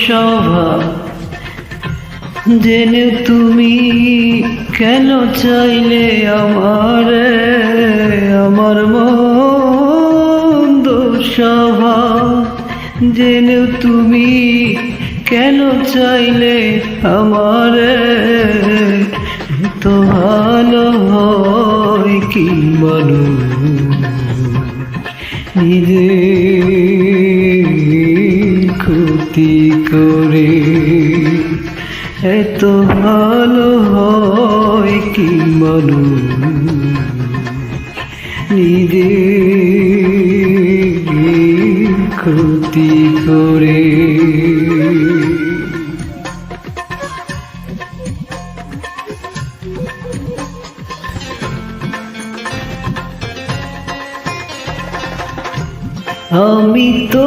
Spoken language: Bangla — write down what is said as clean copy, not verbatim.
স্বভাব জেনে তুমি কেন চাইলে আমারে, আমার মন্দ স্বভাব জেনে তুমি কেন চাইলে আমারে, তো ভালো হয় কি মানুষ নিজে ক্ষতি করে, এত ভালো হয় কি মানুষ নিজে ক্ষতি করে। আমি তো